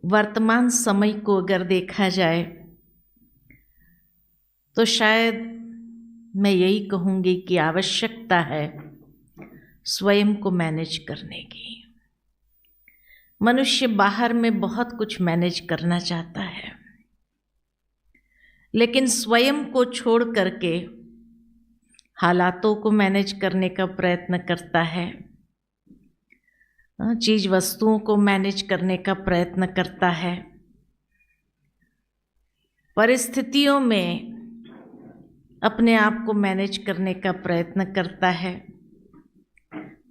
वर्तमान समय को अगर देखा जाए तो शायद मैं यही कहूँगी कि आवश्यकता है स्वयं को मैनेज करने की। मनुष्य बाहर में बहुत कुछ मैनेज करना चाहता है, लेकिन स्वयं को छोड़ करके हालातों को मैनेज करने का प्रयत्न करता है, चीज वस्तुओं को मैनेज करने का प्रयत्न करता है, परिस्थितियों में अपने आप को मैनेज करने का प्रयत्न करता है,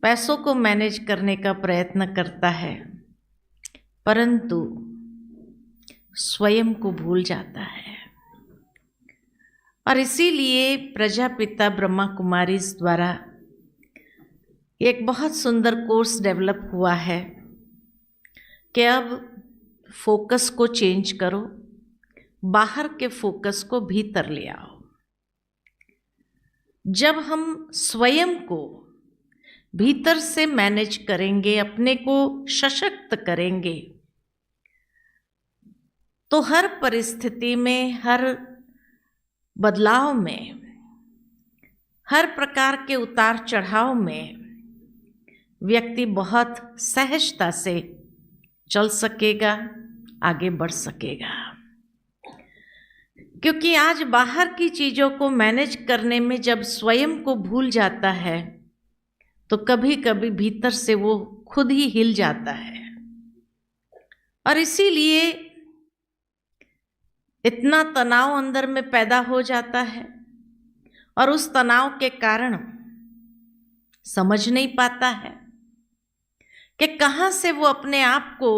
पैसों को मैनेज करने का प्रयत्न करता है, परंतु स्वयं को भूल जाता है। और इसीलिए प्रजापिता ब्रह्मा कुमारी द्वारा एक बहुत सुंदर कोर्स डेवलप हुआ है कि अब फोकस को चेंज करो, बाहर के फोकस को भीतर ले आओ। जब हम स्वयं को भीतर से मैनेज करेंगे, अपने को सशक्त करेंगे, तो हर परिस्थिति में, हर बदलाव में, हर प्रकार के उतार चढ़ाव में व्यक्ति बहुत सहजता से चल सकेगा, आगे बढ़ सकेगा। क्योंकि आज बाहर की चीज़ों को मैनेज करने में जब स्वयं को भूल जाता है तो कभी कभी भीतर से वो खुद ही हिल जाता है। और इसीलिए इतना तनाव अंदर में पैदा हो जाता है और उस तनाव के कारण समझ नहीं पाता है कि कहाँ से वो अपने आप को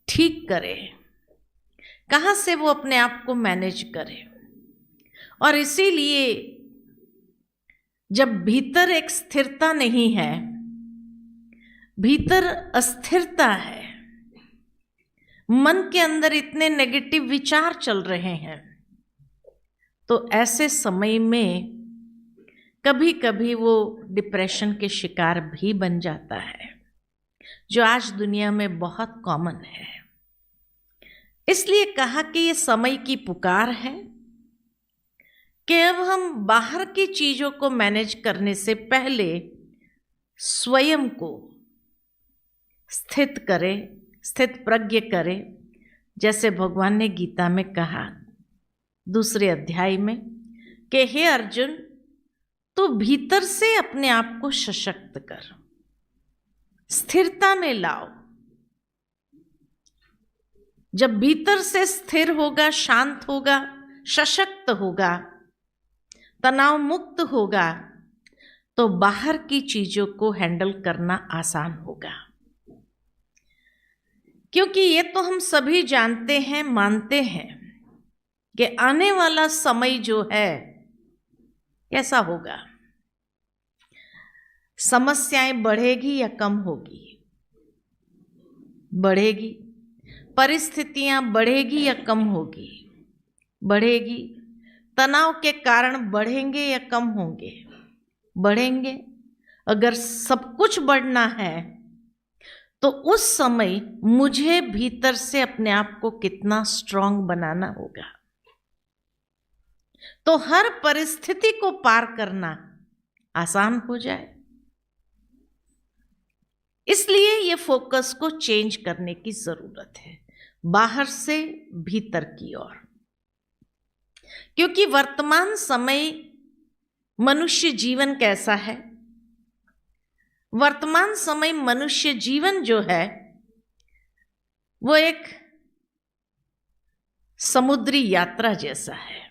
ठीक करे, कहाँ से वो अपने आप को मैनेज करे। और इसीलिए जब भीतर एक स्थिरता नहीं है, भीतर अस्थिरता है, मन के अंदर इतने नेगेटिव विचार चल रहे हैं, तो ऐसे समय में कभी कभी वो डिप्रेशन के शिकार भी बन जाता है, जो आज दुनिया में बहुत कॉमन है। इसलिए कहा कि ये समय की पुकार है कि अब हम बाहर की चीजों को मैनेज करने से पहले स्वयं को स्थित करें, स्थित प्रज्ञ करें। जैसे भगवान ने गीता में कहा 2 अध्याय में कि हे अर्जुन, तो भीतर से अपने आप को सशक्त कर, स्थिरता में लाओ। जब भीतर से स्थिर होगा, शांत होगा, सशक्त होगा, तनाव मुक्त होगा, तो बाहर की चीजों को हैंडल करना आसान होगा। क्योंकि ये तो हम सभी जानते हैं, मानते हैं कि आने वाला समय जो है कैसा होगा, समस्याएं बढ़ेगी या कम होगी? बढ़ेगी। परिस्थितियां बढ़ेगी या कम होगी? बढ़ेगी। तनाव के कारण बढ़ेंगे या कम होंगे? बढ़ेंगे। अगर सब कुछ बढ़ना है तो उस समय मुझे भीतर से अपने आप को कितना स्ट्रांग बनाना होगा, तो हर परिस्थिति को पार करना आसान हो जाए। इसलिए ये फोकस को चेंज करने की जरूरत है, बाहर से भीतर की ओर। क्योंकि वर्तमान समय मनुष्य जीवन कैसा है? वर्तमान समय मनुष्य जीवन जो है वो एक समुद्री यात्रा जैसा है।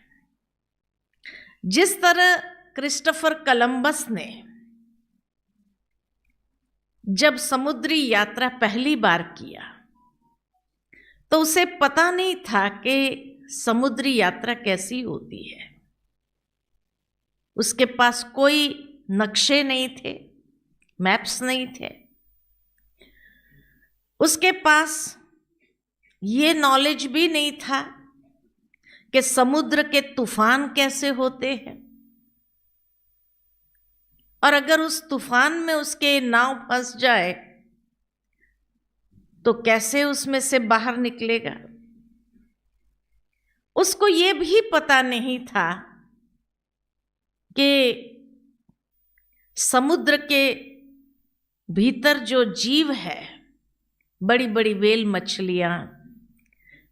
जिस तरह क्रिस्टोफर कोलंबस ने जब समुद्री यात्रा पहली बार किया तो उसे पता नहीं था कि समुद्री यात्रा कैसी होती है। उसके पास कोई नक्शे नहीं थे, मैप्स नहीं थे, उसके पास ये नॉलेज भी नहीं था कि समुद्र के तूफान कैसे होते हैं, और अगर उस तूफान में उसके नाव फंस जाए तो कैसे उसमें से बाहर निकलेगा? उसको ये भी पता नहीं था कि समुद्र के भीतर जो जीव है, बड़ी बड़ी व्हेल मछलियां,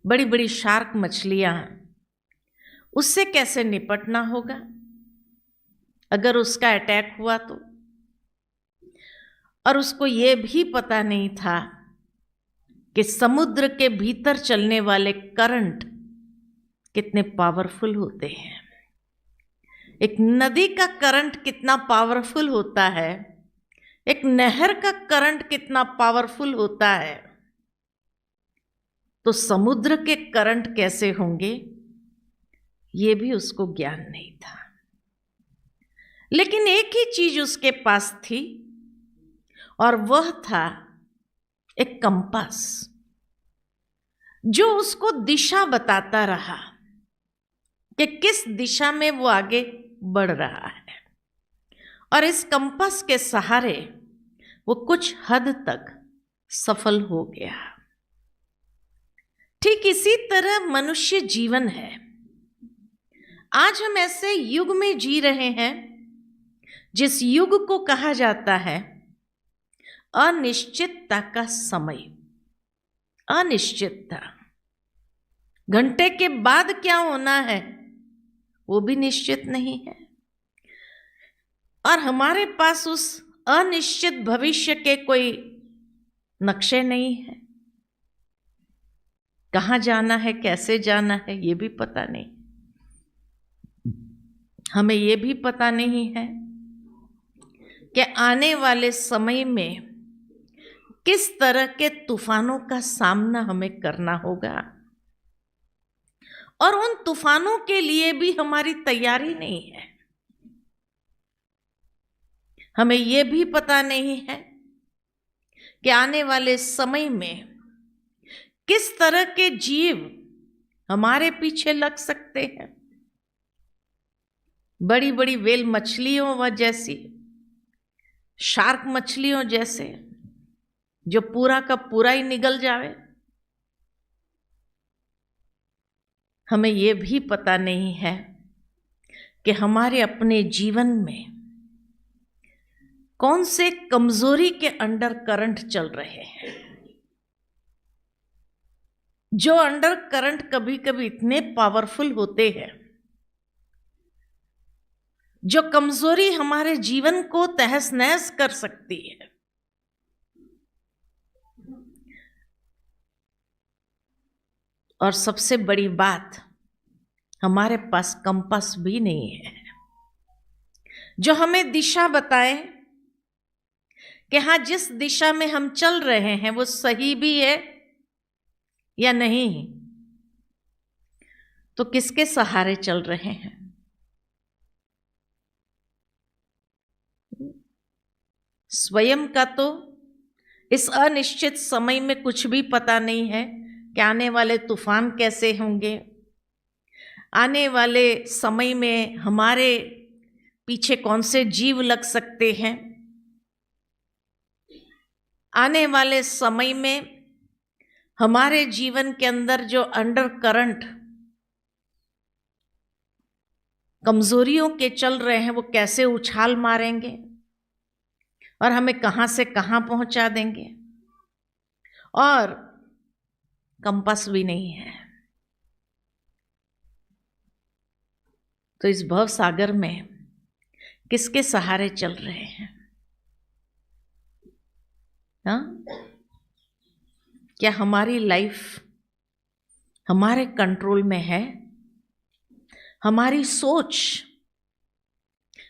बड़ी बड़ी शार्क मछलियां, उससे कैसे निपटना होगा अगर उसका अटैक हुआ तो। और उसको ये भी पता नहीं था कि समुद्र के भीतर चलने वाले करंट कितने पावरफुल होते हैं। एक नदी का करंट कितना पावरफुल होता है, एक नहर का करंट कितना पावरफुल होता है, तो समुद्र के करंट कैसे होंगे, ये भी उसको ज्ञान नहीं था। लेकिन एक ही चीज उसके पास थी, और वह था एक कंपास, जो उसको दिशा बताता रहा कि किस दिशा में वो आगे बढ़ रहा है। और इस कंपास के सहारे वो कुछ हद तक सफल हो गया। ठीक इसी तरह मनुष्य जीवन है। आज हम ऐसे युग में जी रहे हैं जिस युग को कहा जाता है अनिश्चितता का समय। अनिश्चितता, घंटे के बाद क्या होना है वो भी निश्चित नहीं है, और हमारे पास उस अनिश्चित भविष्य के कोई नक्शे नहीं है। कहाँ जाना है, कैसे जाना है, ये भी पता नहीं। हमें ये भी पता नहीं है कि आने वाले समय में किस तरह के तूफानों का सामना हमें करना होगा, और उन तूफानों के लिए भी हमारी तैयारी नहीं है। हमें यह भी पता नहीं है कि आने वाले समय में किस तरह के जीव हमारे पीछे लग सकते हैं। बड़ी बड़ी व्हेल मछलियों व जैसी, शार्क मछलियों जैसे, जो पूरा का पूरा ही निगल जावे। हमें यह भी पता नहीं है कि हमारे अपने जीवन में कौन से कमजोरी के अंडर करंट चल रहे हैं, जो अंडर करंट कभी कभी इतने पावरफुल होते हैं, जो कमजोरी हमारे जीवन को तहस नहस कर सकती है। और सबसे बड़ी बात, हमारे पास कंपास भी नहीं है जो हमें दिशा बताए कि हाँ, जिस दिशा में हम चल रहे हैं वो सही भी है या नहीं। तो किसके सहारे चल रहे हैं? स्वयं का तो इस अनिश्चित समय में कुछ भी पता नहीं है कि आने वाले तूफान कैसे होंगे, आने वाले समय में हमारे पीछे कौन से जीव लग सकते हैं, आने वाले समय में हमारे जीवन के अंदर जो अंडर करंट कमजोरियों के चल रहे हैं वो कैसे उछाल मारेंगे और हमें कहां से कहां पहुंचा देंगे। और कंपास भी नहीं है। तो इस भव सागर में किसके सहारे चल रहे हैं? हाँ? क्या हमारी लाइफ हमारे कंट्रोल में है? हमारी सोच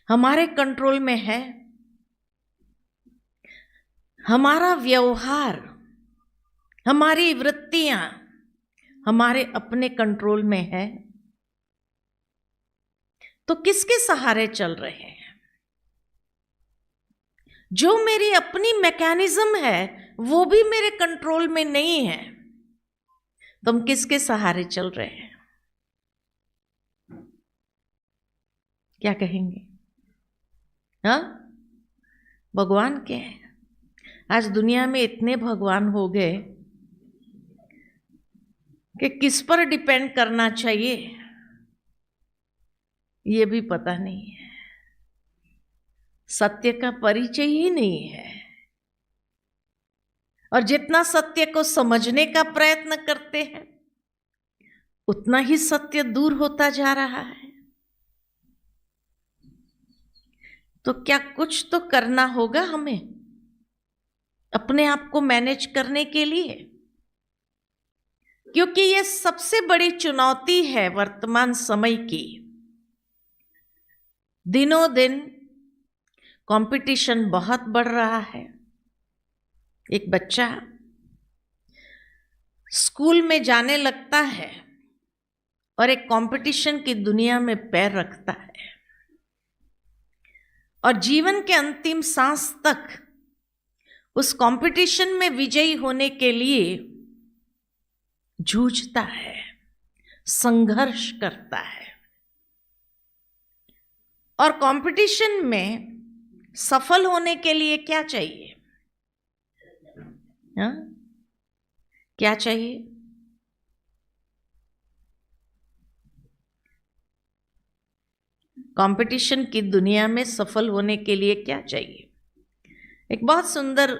हमारे कंट्रोल में है? हमारा व्यवहार, हमारी वृत्तियां हमारे अपने कंट्रोल में है? तो किसके सहारे चल रहे हैं? जो मेरी अपनी मैकेनिज्म है वो भी मेरे कंट्रोल में नहीं है, तो हम किसके सहारे चल रहे हैं? क्या कहेंगे? हाँ, भगवान के हैं। आज दुनिया में इतने भगवान हो गए कि किस पर डिपेंड करना चाहिए ये भी पता नहीं है। सत्य का परिचय ही नहीं है, और जितना सत्य को समझने का प्रयत्न करते हैं उतना ही सत्य दूर होता जा रहा है। तो क्या कुछ तो करना होगा हमें अपने आप को मैनेज करने के लिए, क्योंकि ये सबसे बड़ी चुनौती है वर्तमान समय की। दिनों दिन कंपटीशन बहुत बढ़ रहा है। एक बच्चा स्कूल में जाने लगता है और एक कंपटीशन की दुनिया में पैर रखता है, और जीवन के अंतिम सांस तक उस कंपटीशन में विजयी होने के लिए जूझता है, संघर्ष करता है। और कंपटीशन में सफल होने के लिए क्या चाहिए? हाँ? क्या चाहिए? कंपटीशन की दुनिया में सफल होने के लिए क्या चाहिए? एक बहुत सुंदर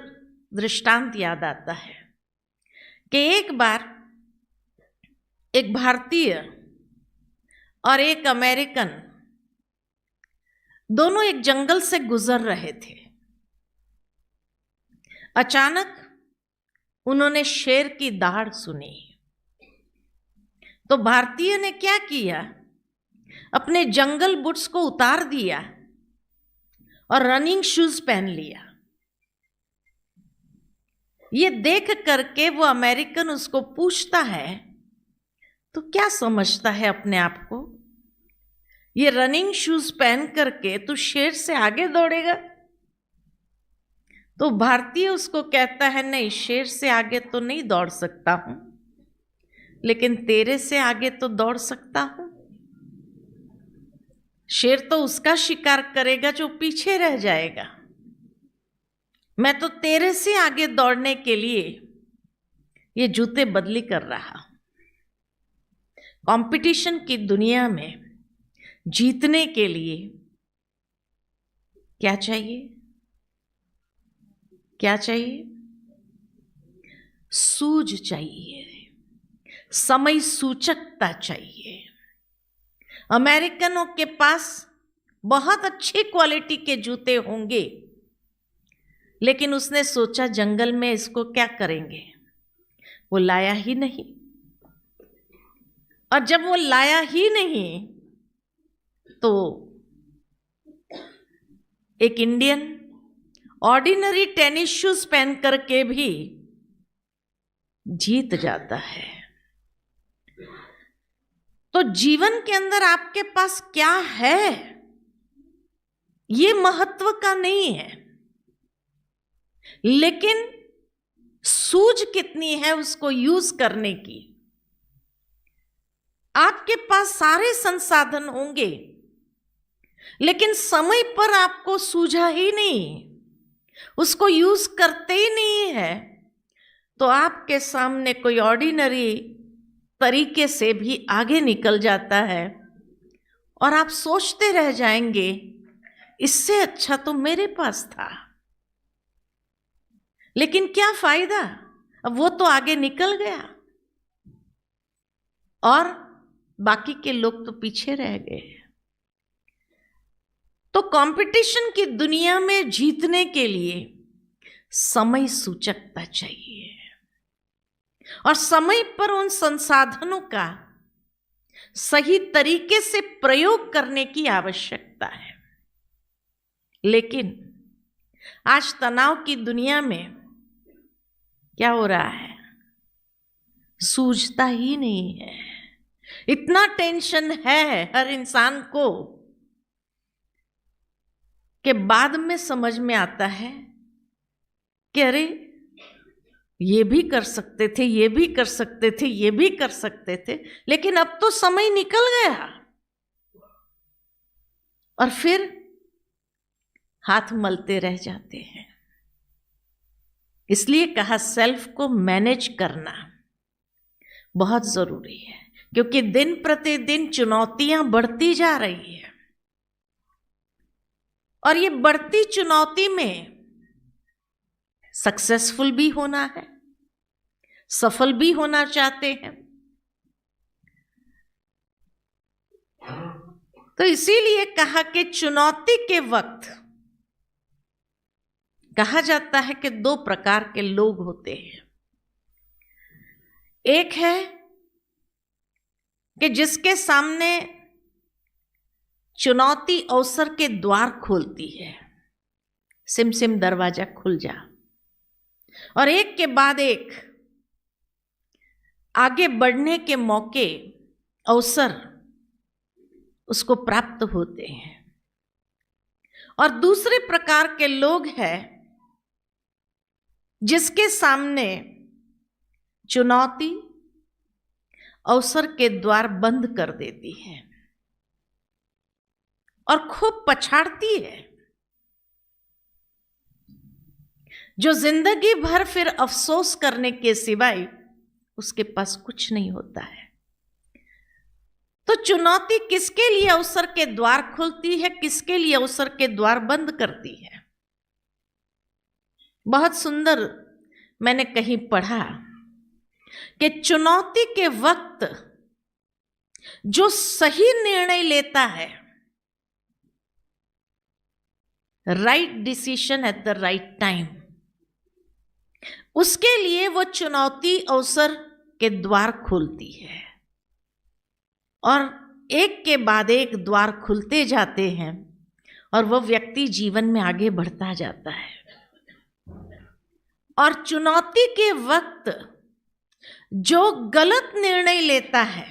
दृष्टांत याद आता है कि एक बार एक भारतीय और एक अमेरिकन दोनों एक जंगल से गुजर रहे थे। अचानक उन्होंने शेर की दहाड़ सुनी। तो भारतीय ने क्या किया? अपने जंगल बूट्स को उतार दिया और रनिंग शूज पहन लिया। ये देख करके वो अमेरिकन उसको पूछता है, तो क्या समझता है अपने आप को? ये रनिंग शूज पहन करके तू शेर से आगे दौड़ेगा? तो भारतीय उसको कहता है, नहीं, शेर से आगे तो नहीं दौड़ सकता हूं, लेकिन तेरे से आगे तो दौड़ सकता हूं। शेर तो उसका शिकार करेगा जो पीछे रह जाएगा, मैं तो तेरे से आगे दौड़ने के लिए ये जूते बदली कर रहा हूं। कंपटीशन की दुनिया में जीतने के लिए क्या चाहिए? क्या चाहिए? सूझ चाहिए, समय सूचकता चाहिए। अमेरिकनों के पास बहुत अच्छी क्वालिटी के जूते होंगे, लेकिन उसने सोचा जंगल में इसको क्या करेंगे, वो लाया ही नहीं। और जब वो लाया ही नहीं तो एक इंडियन ऑर्डिनरी टेनिस शूज पहन करके भी जीत जाता है। तो जीवन के अंदर आपके पास क्या है ये महत्व का नहीं है, लेकिन सूझ कितनी है उसको यूज करने की। आपके पास सारे संसाधन होंगे, लेकिन समय पर आपको सूझा ही नहीं, उसको यूज करते ही नहीं है, तो आपके सामने कोई ऑर्डिनरी तरीके से भी आगे निकल जाता है और आप सोचते रह जाएंगे, इससे अच्छा तो मेरे पास था। लेकिन क्या फायदा, अब वो तो आगे निकल गया और बाकी के लोग तो पीछे रह गए। तो कंपटीशन की दुनिया में जीतने के लिए समय सूचकता चाहिए और समय पर उन संसाधनों का सही तरीके से प्रयोग करने की आवश्यकता है। लेकिन आज तनाव की दुनिया में क्या हो रहा है? सूझता ही नहीं है। इतना टेंशन है हर इंसान को कि बाद में समझ में आता है कि अरे ये भी कर सकते थे, ये भी कर सकते थे, ये भी कर सकते थे, लेकिन अब तो समय निकल गया। और फिर हाथ मलते रह जाते हैं। इसलिए कहा सेल्फ को मैनेज करना, बहुत जरूरी है, क्योंकि दिन प्रतिदिन चुनौतियां बढ़ती जा रही है और ये बढ़ती चुनौती में सक्सेसफुल भी होना है, सफल भी होना चाहते हैं। तो इसीलिए कहा कि चुनौती के वक्त कहा जाता है कि दो प्रकार के लोग होते हैं। एक है कि जिसके सामने चुनौती अवसर के द्वार खोलती है, सिम सिम दरवाजा खुल जा, और एक के बाद एक आगे बढ़ने के मौके, अवसर उसको प्राप्त होते हैं। और दूसरे प्रकार के लोग हैं जिसके सामने चुनौती अवसर के द्वार बंद कर देती है और खूब पछाड़ती है, जो जिंदगी भर फिर अफसोस करने के सिवाय उसके पास कुछ नहीं होता है। तो चुनौती किसके लिए अवसर के द्वार खोलती है, किसके लिए अवसर के द्वार बंद करती है? बहुत सुंदर मैंने कहीं पढ़ा कि चुनौती के वक्त जो सही निर्णय लेता है, right decision at the right time, उसके लिए वो चुनौती अवसर के द्वार खोलती है और एक के बाद एक द्वार खुलते जाते हैं और वह व्यक्ति जीवन में आगे बढ़ता जाता है। और चुनौती के वक्त जो गलत निर्णय लेता है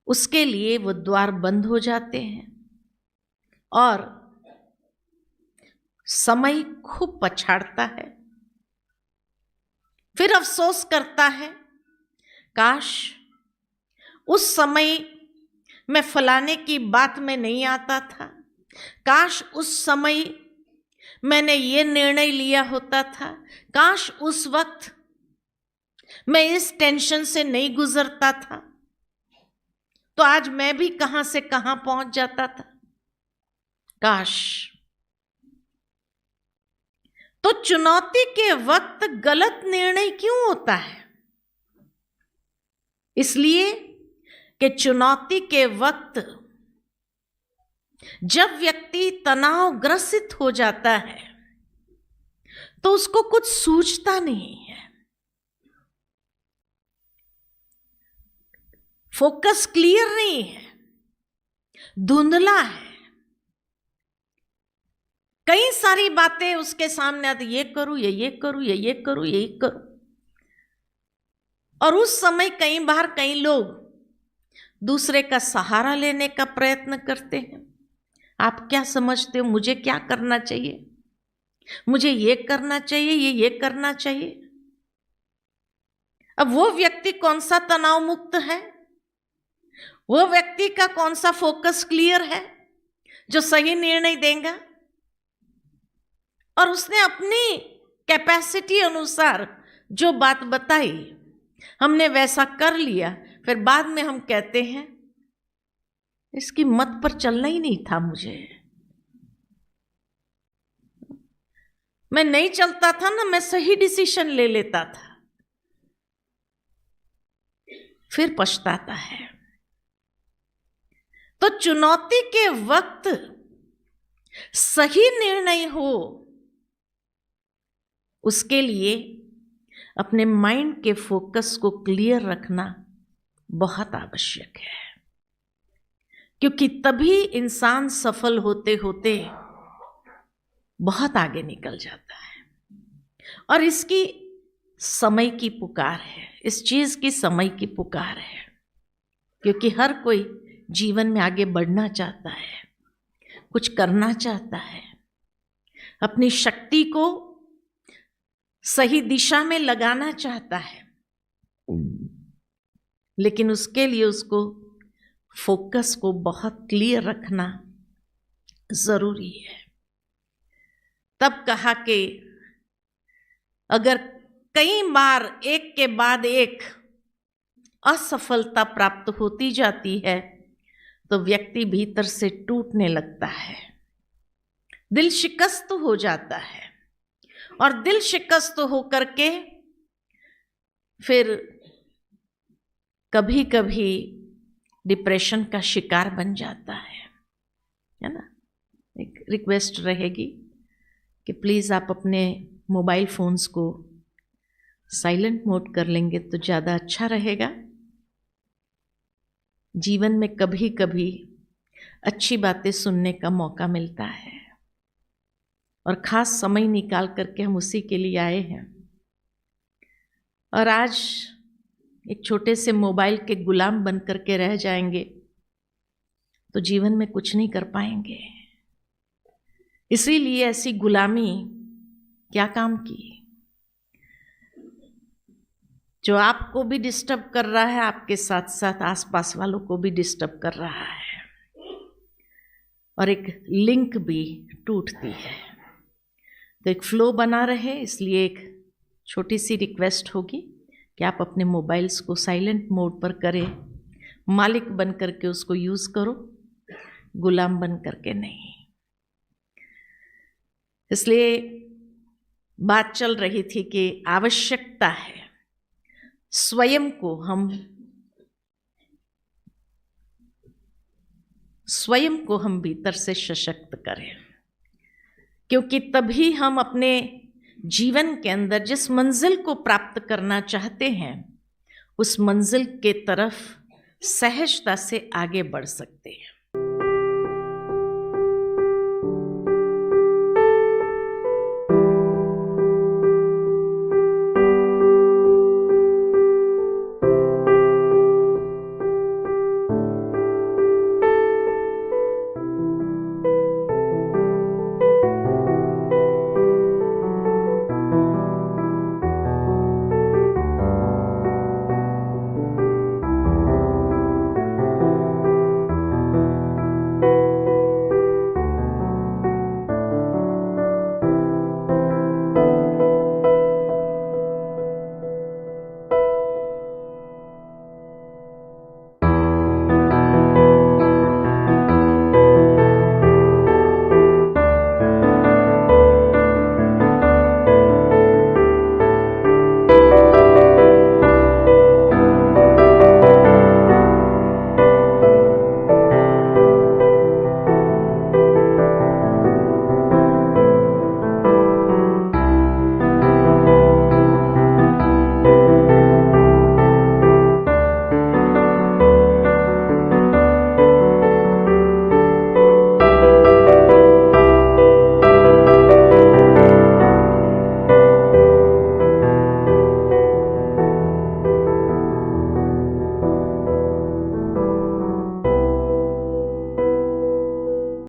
उसके लिए वो द्वार बंद हो जाते हैं और समय खूब पछाड़ता है, फिर अफसोस करता है, काश उस समय मैं फलाने की बात में नहीं आता था, काश उस समय मैंने ये निर्णय लिया होता था, काश उस वक्त मैं इस टेंशन से नहीं गुजरता था, तो आज मैं भी कहां से कहां पहुंच जाता था, काश। तो चुनौती के वक्त गलत निर्णय क्यों होता है? इसलिए कि चुनौती के वक्त जब व्यक्ति तनावग्रसित हो जाता है तो उसको कुछ सूझता नहीं है, फोकस क्लियर नहीं है, धुंधला है, कई सारी बातें उसके सामने आती, ये करूं, ये करूं, ये करूं, ये करूं। और उस समय कई बार कई लोग दूसरे का सहारा लेने का प्रयत्न करते हैं। आप क्या समझते हो, मुझे क्या करना चाहिए, मुझे ये करना चाहिए, ये करना चाहिए। अब वो व्यक्ति कौन सा तनाव मुक्त है, वो व्यक्ति का कौन सा फोकस क्लियर है जो सही निर्णय देगा? और उसने अपनी कैपेसिटी अनुसार जो बात बताई, हमने वैसा कर लिया, फिर बाद में हम कहते हैं इसकी मत पर चलना ही नहीं था, मुझे मैं नहीं चलता था ना, मैं सही डिसीजन ले लेता था, फिर पछताता है। तो चुनौती के वक्त सही निर्णय हो, उसके लिए अपने माइंड के फोकस को क्लियर रखना बहुत आवश्यक है, क्योंकि तभी इंसान सफल होते होते बहुत आगे निकल जाता है। और इसकी समय की पुकार है, इस चीज की समय की पुकार है, क्योंकि हर कोई जीवन में आगे बढ़ना चाहता है, कुछ करना चाहता है, अपनी शक्ति को सही दिशा में लगाना चाहता है, लेकिन उसके लिए उसको फोकस को बहुत क्लियर रखना जरूरी है। तब कहा कि अगर कई बार एक के बाद एक असफलता प्राप्त होती जाती है तो व्यक्ति भीतर से टूटने लगता है, दिल शिकस्त हो जाता है और दिल शिकस्त होकर के फिर कभी कभी डिप्रेशन का शिकार बन जाता है ना। एक रिक्वेस्ट रहेगी कि प्लीज़ आप अपने मोबाइल फ़ोन्स को साइलेंट मोड कर लेंगे तो ज़्यादा अच्छा रहेगा। जीवन में कभी कभी अच्छी बातें सुनने का मौका मिलता है और ख़ास समय निकाल करके हम उसी के लिए आए हैं। और आज एक छोटे से मोबाइल के गुलाम बन करके रह जाएंगे तो जीवन में कुछ नहीं कर पाएंगे। इसीलिए ऐसी गुलामी क्या काम की, जो आपको भी डिस्टर्ब कर रहा है, आपके साथ साथ आसपास वालों को भी डिस्टर्ब कर रहा है और एक लिंक भी टूटती है। तो एक फ्लो बना रहे, इसलिए एक छोटी सी रिक्वेस्ट होगी कि आप अपने मोबाइल्स को साइलेंट मोड पर करें, मालिक बन करके उसको यूज़ करो, गुलाम बन करके नहीं। इसलिए बात चल रही थी कि आवश्यकता है स्वयं को हम भीतर से सशक्त करें, क्योंकि तभी हम अपने जीवन के अंदर जिस मंजिल को प्राप्त करना चाहते हैं उस मंजिल के तरफ सहजता से आगे बढ़ सकते हैं।